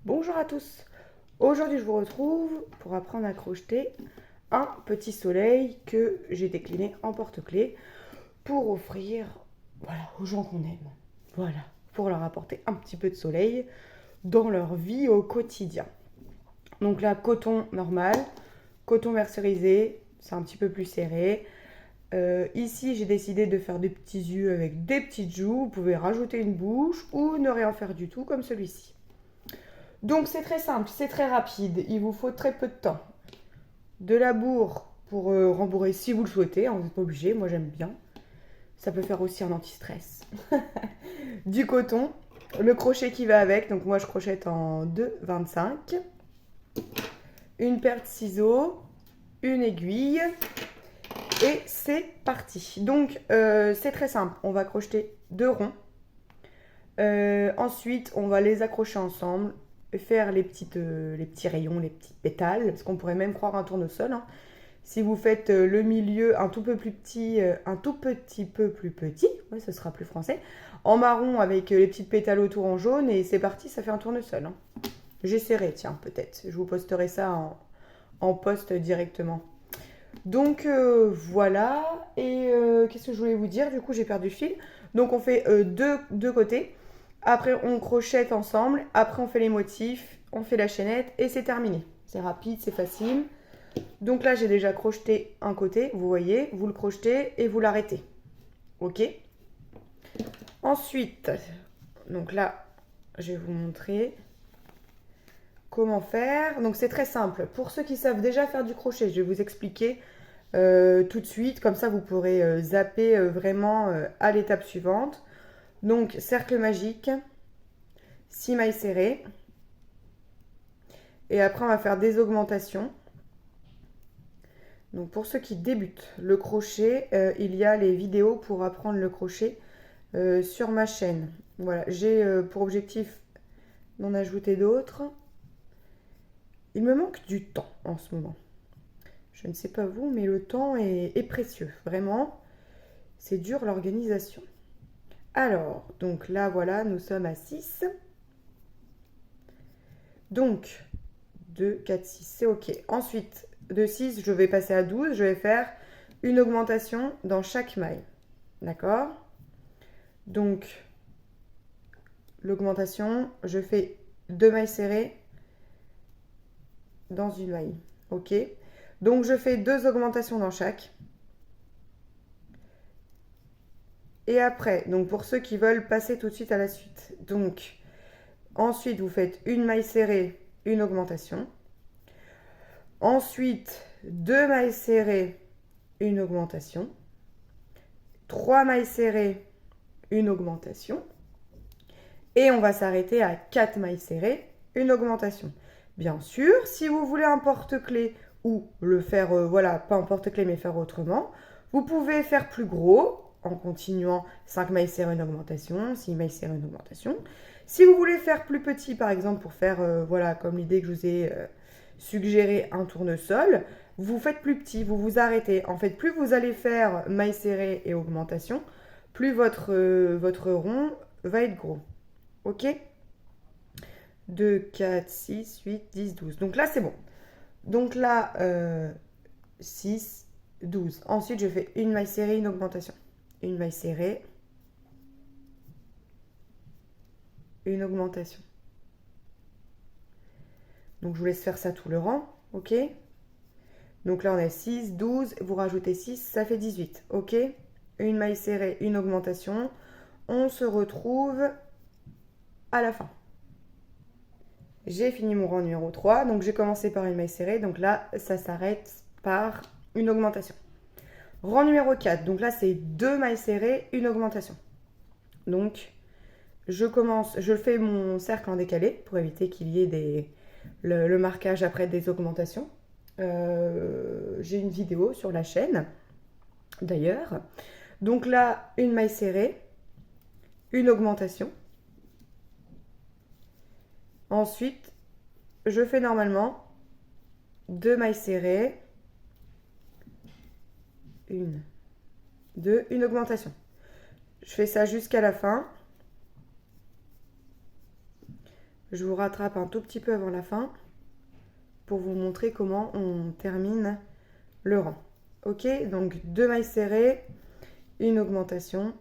Bonjour à tous. Aujourd'hui, je vous retrouve pour apprendre à crocheter un petit soleil que j'ai décliné en porte-clés pour offrir aux gens qu'on aime. Voilà, pour leur apporter un petit peu de soleil dans leur vie au quotidien. Donc là, coton normal, coton mercerisé, c'est un petit peu plus serré. Ici, j'ai décidé de faire des petits yeux avec des petites joues. Vous pouvez rajouter une bouche ou ne rien faire du tout comme celui-ci. Donc c'est très simple, c'est très rapide, il vous faut très peu de temps. De la bourre pour rembourrer si vous le souhaitez, vous n'êtes pas obligé, moi j'aime bien. Ça peut faire aussi un anti-stress. Du coton, le crochet qui va avec, donc moi je crochette en 2,25. Une paire de ciseaux, une aiguille et c'est parti. Donc c'est très simple, on va crocheter deux ronds. Ensuite on va les accrocher ensemble, faire les petits rayons, les petites pétales, parce qu'on pourrait même croire un tournesol. Hein. Si vous faites le milieu un tout peu plus petit, un tout petit peu plus petit, ouais, ce sera plus français, en marron avec les petites pétales autour en jaune, et c'est parti, ça fait un tournesol. Hein. J'essaierai, tiens, peut-être. Je vous posterai ça en post directement. Donc voilà, et qu'est-ce que je voulais vous dire? Du coup, j'ai perdu le fil. Donc on fait deux côtés. Après, on crochette ensemble. Après, on fait les motifs, on fait la chaînette et c'est terminé. C'est rapide, c'est facile. Donc là, j'ai déjà crocheté un côté, vous voyez, vous le crochetez et vous l'arrêtez. Ok. Ensuite, donc là, je vais vous montrer comment faire. Donc c'est très simple. Pour ceux qui savent déjà faire du crochet, je vais vous expliquer tout de suite. Comme ça, vous pourrez zapper vraiment à l'étape suivante. Donc, cercle magique, 6 mailles serrées. Et après, on va faire des augmentations. Donc, pour ceux qui débutent le crochet, il y a les vidéos pour apprendre le crochet sur ma chaîne. Voilà, j'ai pour objectif d'en ajouter d'autres. Il me manque du temps en ce moment. Je ne sais pas vous, mais le temps est précieux. Vraiment, c'est dur l'organisation. Alors, donc là, voilà, nous sommes à 6. Donc, 2, 4, 6, c'est OK. Ensuite, de 6, je vais passer à 12. Je vais faire une augmentation dans chaque maille. D'accord? Donc, l'augmentation, je fais 2 mailles serrées dans une maille. OK? Donc, je fais 2 augmentations dans chaque. Et après, donc pour ceux qui veulent passer tout de suite à la suite. Donc, ensuite, vous faites une maille serrée, une augmentation. Ensuite, 2 mailles serrées, une augmentation. 3 mailles serrées, une augmentation. Et on va s'arrêter à 4 mailles serrées, une augmentation. Bien sûr, si vous voulez un porte-clés ou le faire, pas un porte-clés mais faire autrement, vous pouvez faire plus gros en continuant 5 mailles serrées, une augmentation, 6 mailles serrées, une augmentation. Si vous voulez faire plus petit, par exemple, pour faire, comme l'idée que je vous ai suggéré, un tournesol, vous faites plus petit, vous vous arrêtez. En fait, plus vous allez faire mailles serrées et augmentation, plus votre rond va être gros. Ok? 2, 4, 6, 8, 10, 12. Donc là, c'est bon. Donc là, 6, 12. Ensuite, je fais une maille serrée, une augmentation. Une maille serrée, une augmentation. Donc je vous laisse faire ça tout le rang. Ok? Donc là, on a 6, 12. Vous rajoutez 6, ça fait 18. Ok? Une maille serrée, une augmentation. On se retrouve à la fin. J'ai fini mon rang numéro 3, donc j'ai commencé par une maille serrée, donc là ça s'arrête par une augmentation. Rang numéro 4, donc là c'est 2 mailles serrées, une augmentation. Donc je fais mon cercle en décalé pour éviter qu'il y ait le marquage après des augmentations. J'ai une vidéo sur la chaîne d'ailleurs. Donc là, une maille serrée, une augmentation. Ensuite, je fais normalement 2 mailles serrées, une, deux, une augmentation. Je fais ça jusqu'à la fin. je vous rattrape un tout petit peu avant la fin pour vous montrer comment on termine le rang. Ok, donc 2 mailles serrées, une augmentation.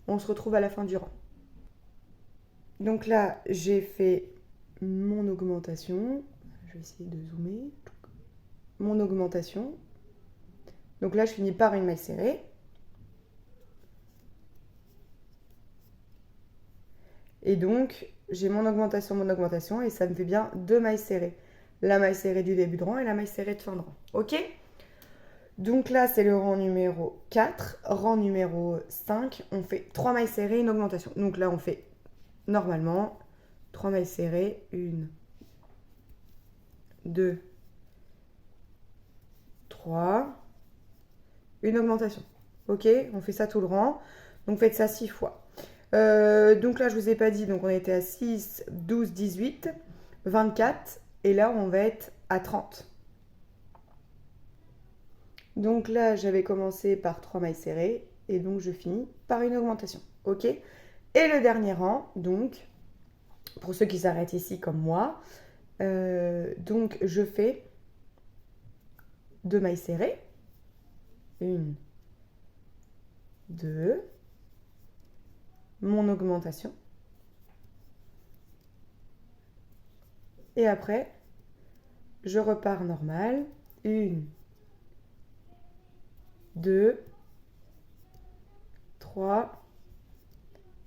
On se retrouve à la fin du rang. Donc là, j'ai fait mon augmentation. Je vais essayer de zoomer. Mon augmentation. Donc là, je finis par une maille serrée. Et donc, j'ai mon augmentation, et ça me fait bien 2 mailles serrées. La maille serrée du début de rang et la maille serrée de fin de rang. Ok? Donc là, c'est le rang numéro 4. Rang numéro 5, on fait 3 mailles serrées, une augmentation. Donc là, on fait normalement 3 mailles serrées, 1, 2, 3, une augmentation. Ok? On fait ça tout le rang. Donc faites ça 6 fois. Donc là, je vous ai pas dit, donc on était à 6, 12, 18, 24. Et là, on va être à 30. Donc là, j'avais commencé par 3 mailles serrées. Et donc, je finis par une augmentation. Ok? Et le dernier rang, donc, pour ceux qui s'arrêtent ici comme moi, donc je fais 2 mailles serrées. 1, 2, mon augmentation. Et après, je repars normal. 1, 2, 3,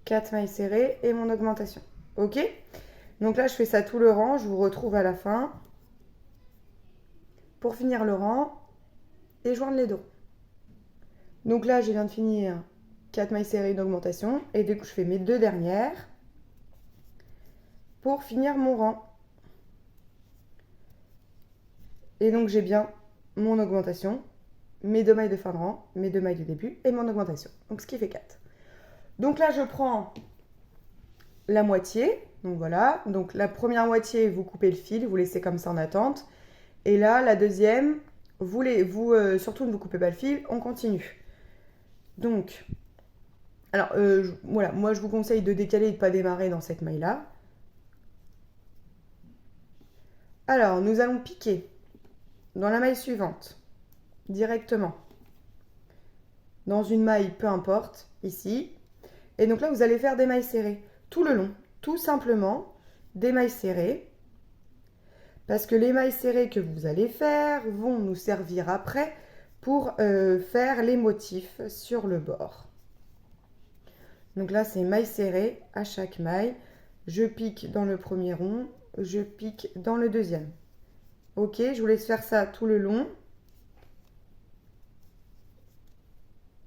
4 mailles serrées et mon augmentation. Ok? Donc là, je fais ça tout le rang. Je vous retrouve à la fin pour finir le rang et joindre les deux. Donc là, je viens de finir 4 mailles serrées, une augmentation. Et du coup, je fais mes 2 dernières pour finir mon rang. Et donc, j'ai bien mon augmentation, mes 2 mailles de fin de rang, mes 2 mailles de début et mon augmentation. Donc, ce qui fait 4. Donc là, je prends la moitié. Donc voilà. Donc la première moitié, vous coupez le fil, vous laissez comme ça en attente. Et là, la deuxième, surtout ne vous coupez pas le fil, on continue. Donc, alors voilà, moi je vous conseille de décaler et de ne pas démarrer dans cette maille-là. Alors, nous allons piquer dans la maille suivante, directement. Dans une maille, peu importe, ici. Et donc là, vous allez faire des mailles serrées tout le long. Tout simplement, des mailles serrées. Parce que les mailles serrées que vous allez faire vont nous servir après pour faire les motifs sur le bord. Donc là, c'est mailles serrées à chaque maille. Je pique dans le premier rond, je pique dans le deuxième. Ok, je vous laisse faire ça tout le long.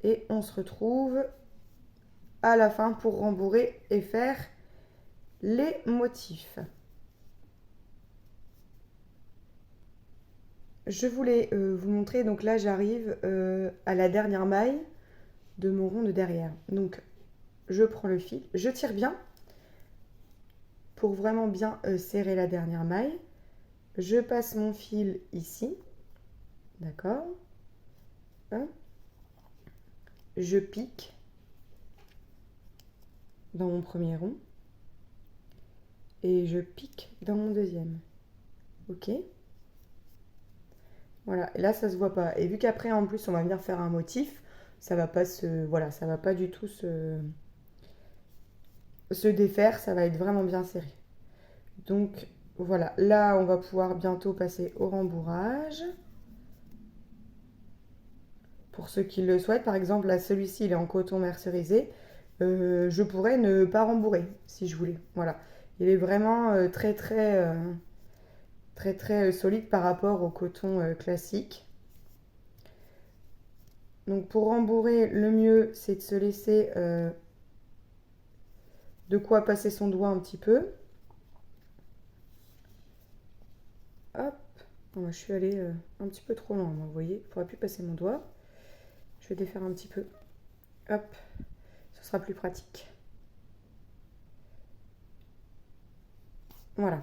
Et on se retrouve à la fin pour rembourrer et faire les motifs. Je voulais vous montrer, donc là j'arrive à la dernière maille de mon rond de derrière. Donc je prends le fil, je tire bien pour vraiment bien serrer la dernière maille. Je passe mon fil ici, d'accord. Je pique dans mon premier rond et je pique dans mon deuxième. Ok. Voilà, et là ça se voit pas. Et vu qu'après en plus on va venir faire un motif, ça va pas ça va pas du tout se défaire, ça va être vraiment bien serré. Donc voilà, là on va pouvoir bientôt passer au rembourrage. Pour ceux qui le souhaitent, par exemple là celui-ci il est en coton mercerisé, je pourrais ne pas rembourrer si je voulais. Voilà, il est vraiment très solide par rapport au coton classique. Donc pour rembourrer, le mieux c'est de se laisser de quoi passer son doigt un petit peu. Hop, moi je suis allée un petit peu trop loin, vous voyez, il ne faudrait plus passer mon doigt. Je vais défaire un petit peu. Hop, ce sera plus pratique. Voilà.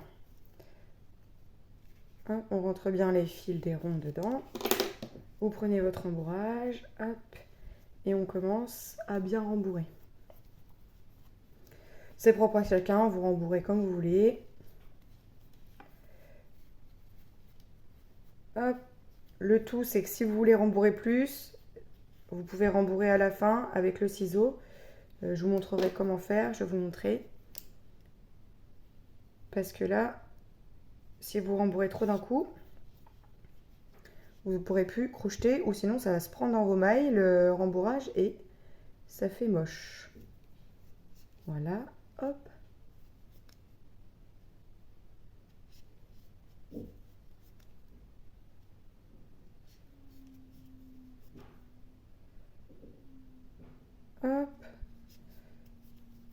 Hein, on rentre bien les fils des ronds dedans. Vous prenez votre rembourrage, hop, et on commence à bien rembourrer. C'est propre à chacun, vous rembourrez comme vous voulez. Hop. Le tout, c'est que si vous voulez rembourrer plus, vous pouvez rembourrer à la fin avec le ciseau. Je vous montrerai comment faire, je vais vous montrer. Parce que là, si vous rembourrez trop d'un coup, vous ne pourrez plus crocheter ou sinon ça va se prendre dans vos mailles, le rembourrage, et ça fait moche. Voilà, hop. Hop.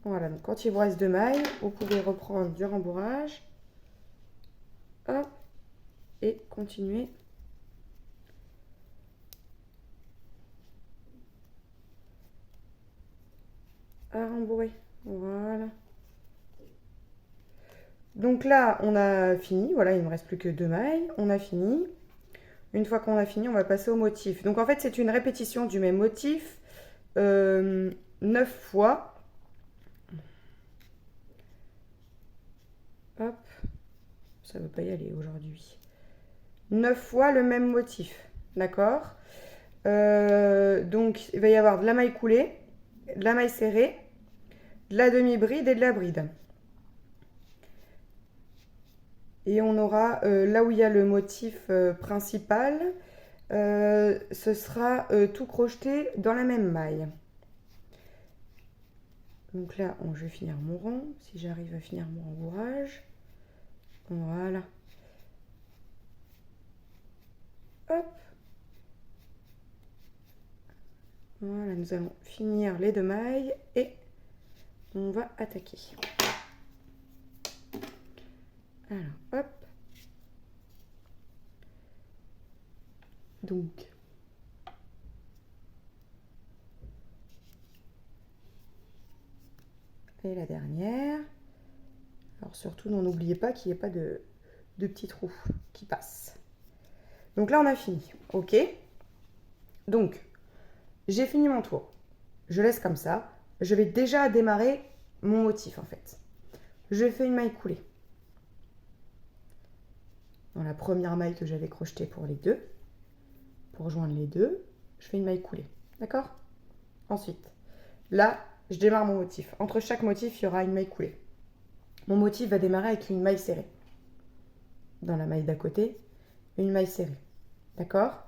Voilà, donc quand il vous reste 2 mailles, vous pouvez reprendre du rembourrage. Hop. Et continuer à rembourrer. Voilà. Donc là, on a fini. Voilà, il ne me reste plus que 2 mailles. On a fini. Une fois qu'on a fini, on va passer au motif. Donc en fait, c'est une répétition du même motif 9 fois. Hop. Ça ne veut pas y aller aujourd'hui. 9 fois le même motif. D'accord. Donc, il va y avoir de la maille coulée, de la maille serrée, de la demi-bride et de la bride. Et on aura, là où il y a le motif principal, ce sera tout crocheté dans la même maille. Donc là, je vais finir mon rond, si j'arrive à finir mon rembourrage. Voilà. Hop. Voilà, nous allons finir les 2 mailles et on va attaquer. Alors, hop. Donc, et la dernière. Alors surtout, n'oubliez pas qu'il n'y ait pas de petits trous qui passent. Donc là, on a fini. Ok. Donc, j'ai fini mon tour. Je laisse comme ça. Je vais déjà démarrer mon motif en fait. Je fais une maille coulée. Dans la première maille que j'avais crochetée pour les deux. Pour joindre les deux, je fais une maille coulée. D'accord? Ensuite, là, je démarre mon motif. Entre chaque motif, il y aura une maille coulée. Mon motif va démarrer avec une maille serrée. Dans la maille d'à côté, une maille serrée. D'accord?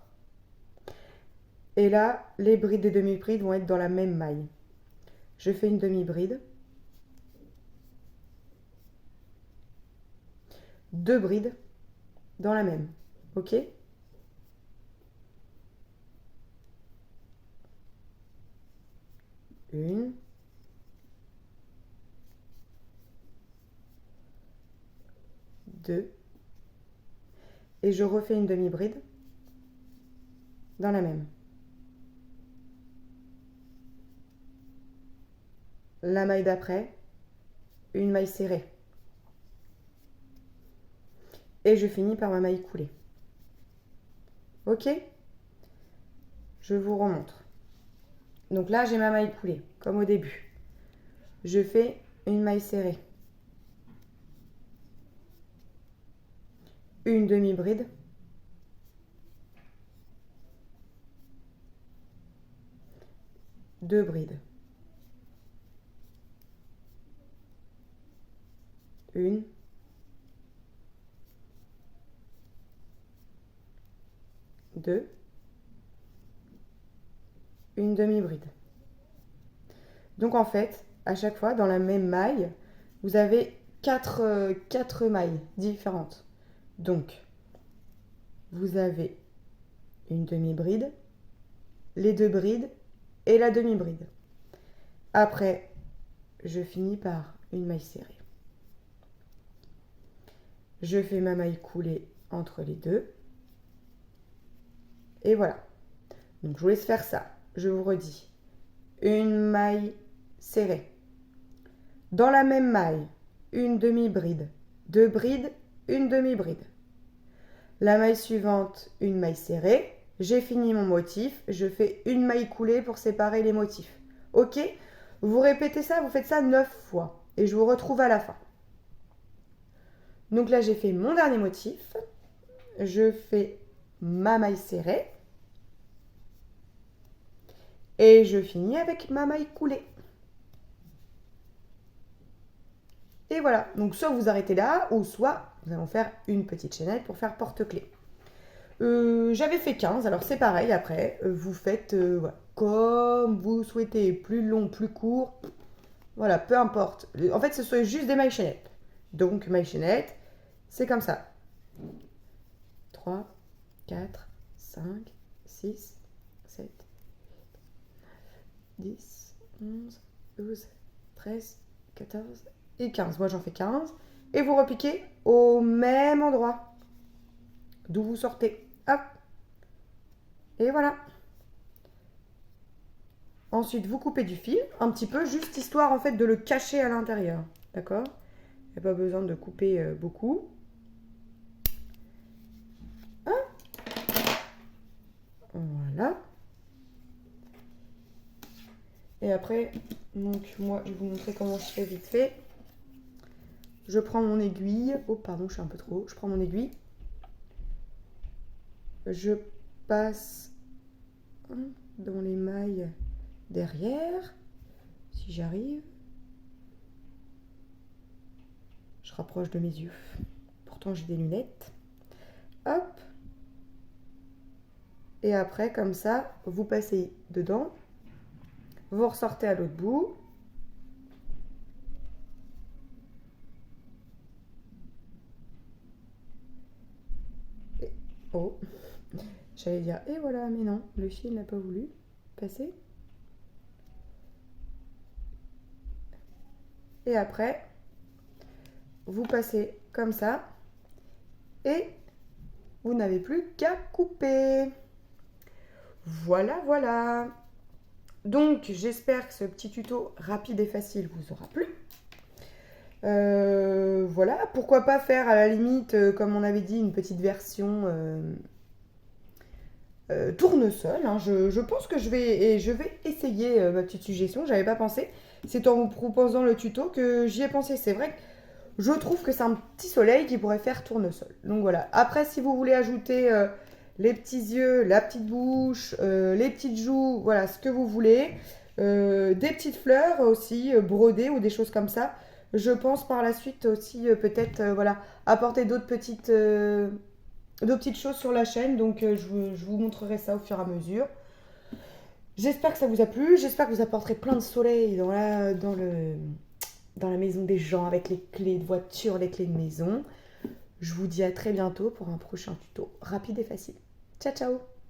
Et là, les brides et demi-brides vont être dans la même maille. Je fais une demi-bride. 2 brides dans la même. Ok? Une. 2. Et je refais une demi-bride dans la même. La maille d'après, une maille serrée. Et je finis par ma maille coulée. Ok? Je vous remontre. Donc là, j'ai ma maille coulée, comme au début. Je fais une maille serrée. Une demi-bride. Deux brides. Une. Deux. Une demi-bride. Donc en fait, à chaque fois, dans la même maille, vous avez quatre mailles différentes. Donc, vous avez une demi-bride, les 2 brides et la demi-bride. Après, je finis par une maille serrée. Je fais ma maille coulée entre les deux. Et voilà. Donc, je vous laisse faire ça. Je vous redis. Une maille serrée. Dans la même maille, une demi-bride, 2 brides, une demi-bride. La maille suivante, une maille serrée. J'ai fini mon motif. Je fais une maille coulée pour séparer les motifs. Ok? Vous répétez ça, vous faites ça 9 fois. et je vous retrouve à la fin. Donc là, j'ai fait mon dernier motif. Je fais ma maille serrée. Et je finis avec ma maille coulée. Et voilà, donc soit vous arrêtez là, ou soit nous allons faire une petite chaînette pour faire porte-clés. J'avais fait 15, alors c'est pareil après, vous faites voilà, comme vous souhaitez, plus long, plus court, voilà, peu importe. En fait, ce sont juste des mailles chaînettes. Donc, mailles chaînettes, c'est comme ça. 3, 4, 5, 6, 7, 10, 11, 12, 13, 14 et 15. Moi, j'en fais 15. Et vous repiquez au même endroit d'où vous sortez. Hop. Et voilà. Ensuite, vous coupez du fil, un petit peu, juste histoire en fait de le cacher à l'intérieur. D'accord? Il n'y a pas besoin de couper beaucoup. Hein? Voilà. Et après, donc moi, je vais vous montrer comment je fais vite fait. Je prends mon aiguille. Oh, pardon, je suis un peu trop haut. Je prends mon aiguille. Je passe dans les mailles derrière, si j'arrive. Je rapproche de mes yeux. Pourtant, j'ai des lunettes. Hop. Et après, comme ça, vous passez dedans. Vous ressortez à l'autre bout. Et, oh. J'allais dire, et voilà, mais non, le fil n'a pas voulu passer. Et après, vous passez comme ça. Et vous n'avez plus qu'à couper. Voilà, voilà. Donc, j'espère que ce petit tuto rapide et facile vous aura plu. Voilà, pourquoi pas faire à la limite, comme on avait dit, une petite version tournesol. Hein. Je pense que je vais essayer ma petite suggestion. J'avais pas pensé. C'est en vous proposant le tuto que j'y ai pensé. C'est vrai que je trouve que c'est un petit soleil qui pourrait faire tournesol. Donc voilà. Après, si vous voulez ajouter les petits yeux, la petite bouche, les petites joues, voilà, ce que vous voulez. Des petites fleurs aussi, brodées ou des choses comme ça. Je pense par la suite aussi peut-être voilà, apporter d'autres petites choses sur la chaîne. Donc je vous montrerai ça au fur et à mesure. J'espère que ça vous a plu. J'espère que vous apporterez plein de soleil dans la maison des gens avec les clés de voiture, les clés de maison. Je vous dis à très bientôt pour un prochain tuto rapide et facile. Ciao, ciao!